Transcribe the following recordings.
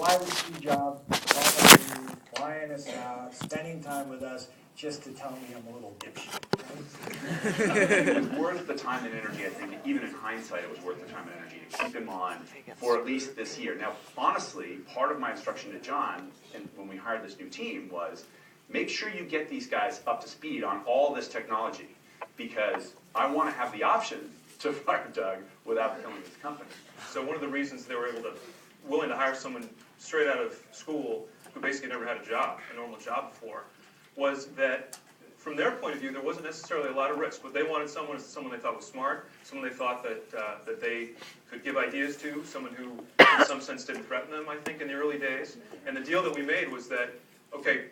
why would Steve Jobs call me, flying us out, spending time with us, just to tell me I'm a little dipshit? It was worth the time and energy, I think, even in hindsight, it was worth the time and energy to keep him on for at least this year. Now, honestly, part of my instruction to John, and when we hired this new team, was make sure you get these guys up to speed on all this technology, because I want to have the option to fire Doug without killing his company. So one of the reasons they were willing to hire someone straight out of school who basically never had a normal job before, was that from their point of view, there wasn't necessarily a lot of risk. What they wanted someone they thought was smart, someone they thought that they could give ideas to, someone who, in some sense, didn't threaten them, I think, in the early days. And the deal that we made was that, okay,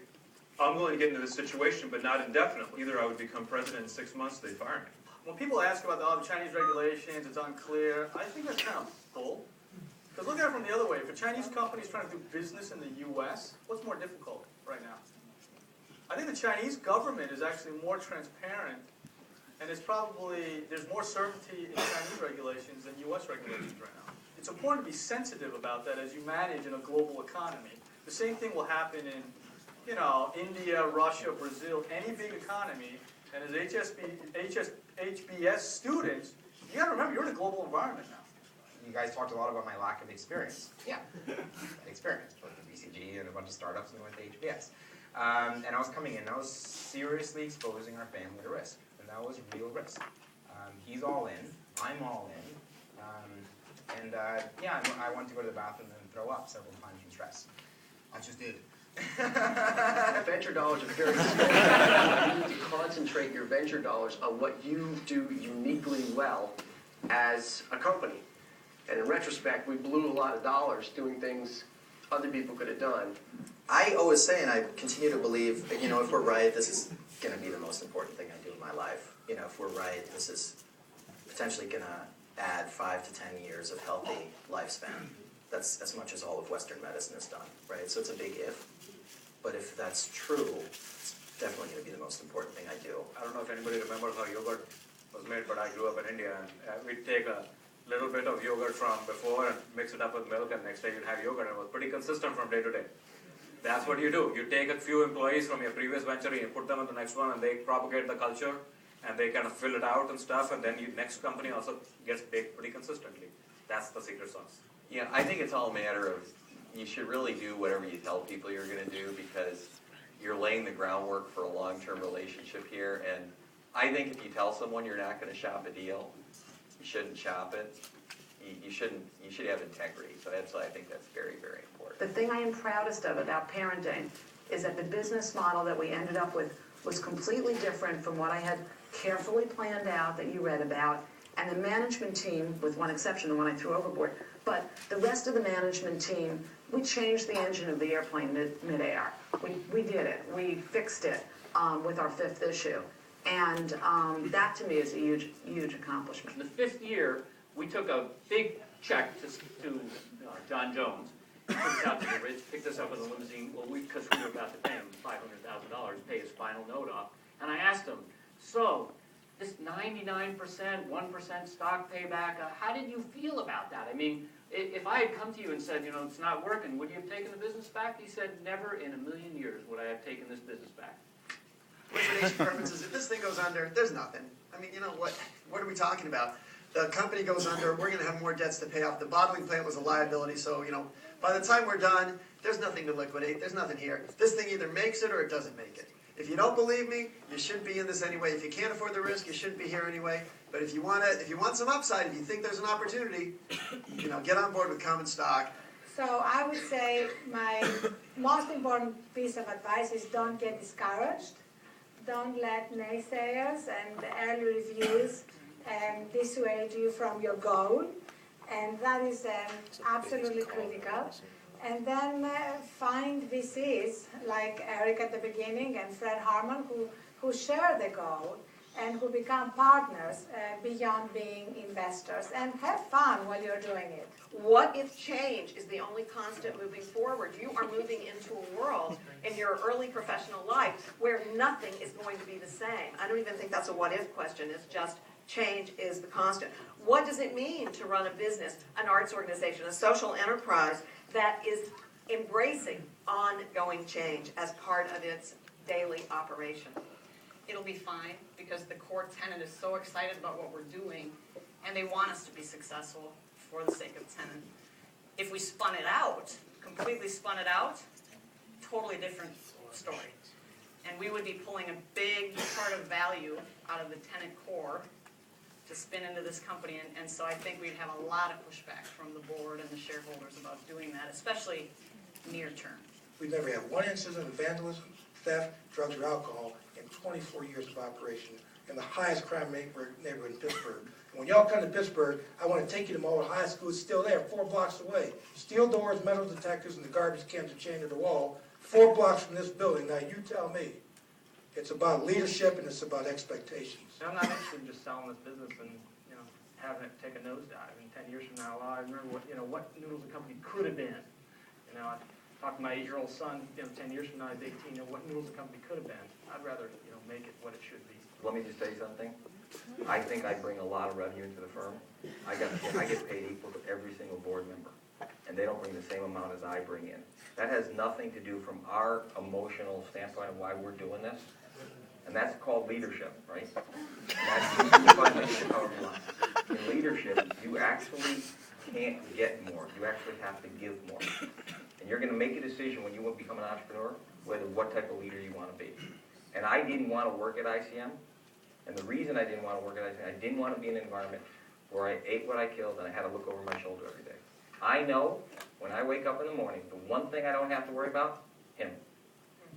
I'm willing to get into this situation, but not indefinitely. Either I would become president in 6 months, they'd fire me. When people ask about the Chinese regulations, it's unclear, I think that's kind of bull. Because look at it from the other way. If a Chinese company is trying to do business in the U.S., what's more difficult right now? I think the Chinese government is actually more transparent, and there's more certainty in Chinese regulations than U.S. regulations right now. It's important to be sensitive about that as you manage in a global economy. The same thing will happen in, India, Russia, Brazil, any big economy. And as HBS students, you got to remember you're in a global environment now. You guys talked a lot about my lack of experience. Yeah, experience. I went to BCG and a bunch of startups, and I went to HBS. And I was coming in, and I was seriously exposing our family to risk, and that was real risk. He's all in, I'm all in, I wanted to go to the bathroom and throw up several times from stress. I just did. Venture dollars are very small. You need to concentrate your venture dollars on what you do uniquely well as a company. And in retrospect, we blew a lot of dollars doing things other people could have done. I always say, and I continue to believe, that, if we're right, this is going to be the most important thing I do in my life. If we're right, this is potentially going to add 5 to 10 years of healthy lifespan. That's as much as all of Western medicine has done, right? So it's a big if. But if that's true, it's definitely going to be the most important thing I do. I don't know if anybody remembers how yogurt was made, but I grew up in India, and we'd take a little bit of yogurt from before and mix it up with milk, and next day you'd have yogurt, and it was pretty consistent from day to day. That's what you do. You take a few employees from your previous venture, and you put them in the next one, and they propagate the culture, and they kind of fill it out and stuff, and then your next company also gets baked pretty consistently. That's the secret sauce. Yeah, I think it's all a matter of, you should really do whatever you tell people you're going to do, because you're laying the groundwork for a long-term relationship here. And I think if you tell someone you're not going to shop a deal, you shouldn't shop it. You should have integrity. So I think that's very, very important. The thing I am proudest of about parenting is that the business model that we ended up with was completely different from what I had carefully planned out that you read about. And the management team, with one exception, the one I threw overboard, but the rest of the management team, we changed the engine of the airplane mid-air. We did it. We fixed it with our 5th issue. And that, to me, is a huge, huge accomplishment. In the 5th year, we took a big check to John Jones. He took us out to the Ritz, picked us up in a limousine, because we were about to pay him $500,000 to pay his final note off. And I asked him, so, this 99%, 1% stock payback, how did you feel about that? I mean, if I had come to you and said, it's not working, would you have taken the business back? He said, never in a million years would I have taken this business back. Liquidation purposes, if this thing goes under, there's nothing. I mean, what are we talking about? The company goes under, we're going to have more debts to pay off. The bottling plant was a liability, so, by the time we're done, there's nothing to liquidate. There's nothing here. This thing either makes it or it doesn't make it. If you don't believe me, you shouldn't be in this anyway. If you can't afford the risk, you shouldn't be here anyway. But if you want some upside, if you think there's an opportunity, get on board with common stock. So I would say my most important piece of advice is don't get discouraged. Don't let naysayers and early reviews dissuade you from your goal. And that is absolutely critical. And then find VCs like Eric at the beginning and Fred Harmon who share the goal and who become partners beyond being investors. And have fun while you're doing it. What if change is the only constant moving forward? You are moving into a world in your early professional life where nothing is going to be the same. I don't even think that's a what if question. It's just change is the constant. What does it mean to run a business, an arts organization, a social enterprise that is embracing ongoing change as part of its daily operation. It'll be fine, because the core tenant is so excited about what we're doing, and they want us to be successful for the sake of tenant. If we spun it out, completely spun it out, totally different story. And we would be pulling a big part of value out of the tenant core to spin into this company, and so I think we'd have a lot of pushback from the board and the shareholders about doing that, especially near term. We've never had one incident of vandalism, theft, drugs, or alcohol in 24 years of operation in the highest crime neighborhood in Pittsburgh. And when y'all come to Pittsburgh, I want to take you to Mall High School. It's still there, 4 blocks away. Steel doors, metal detectors, and the garbage cans are chained to the wall, 4 blocks from this building. Now you tell me. It's about leadership and it's about expectations. And I'm not interested in just selling this business and, having it take a nosedive. And 10 years from now, I remember what Noodles & Company could have been. I talked to my 8-year-old son, 10 years from now, he's 18, what Noodles & Company could have been. I'd rather, make it what it should be. Let me just tell you something. I think I bring a lot of revenue into the firm. I get paid equal to every single board member, and they don't bring the same amount as I bring in. That has nothing to do from our emotional standpoint of why we're doing this, and that's called leadership, right? And that's in leadership, you actually can't get more. You actually have to give more. And you're going to make a decision when you become an entrepreneur whether what type of leader you want to be. And I didn't want to work at ICM. And the reason I didn't want to work at ICM, I didn't want to be in an environment where I ate what I killed and I had to look over my shoulder every day. I know when I wake up in the morning, the one thing I don't have to worry about, him.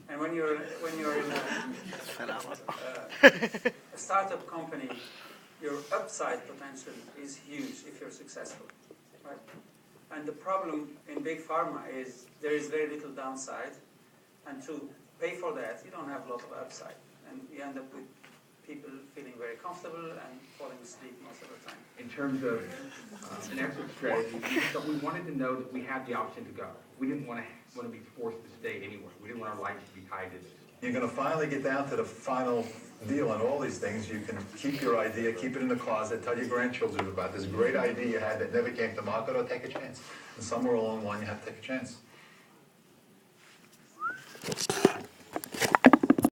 And when you're in a startup company, your upside potential is huge if you're successful, right? And the problem in big pharma is there is very little downside, and to pay for that, you don't have a lot of upside, and you end up with people feeling very comfortable and falling asleep most of the time. In terms of an exit strategy, so we wanted to know that we had the option to go. We didn't want to be forced to stay anywhere. We didn't want our life to be tied to this. You're going to finally get down to the final deal on all these things. You can keep your idea, keep it in the closet, tell your grandchildren about this great idea you had that never came to market, or take a chance. And somewhere along the line, you have to take a chance.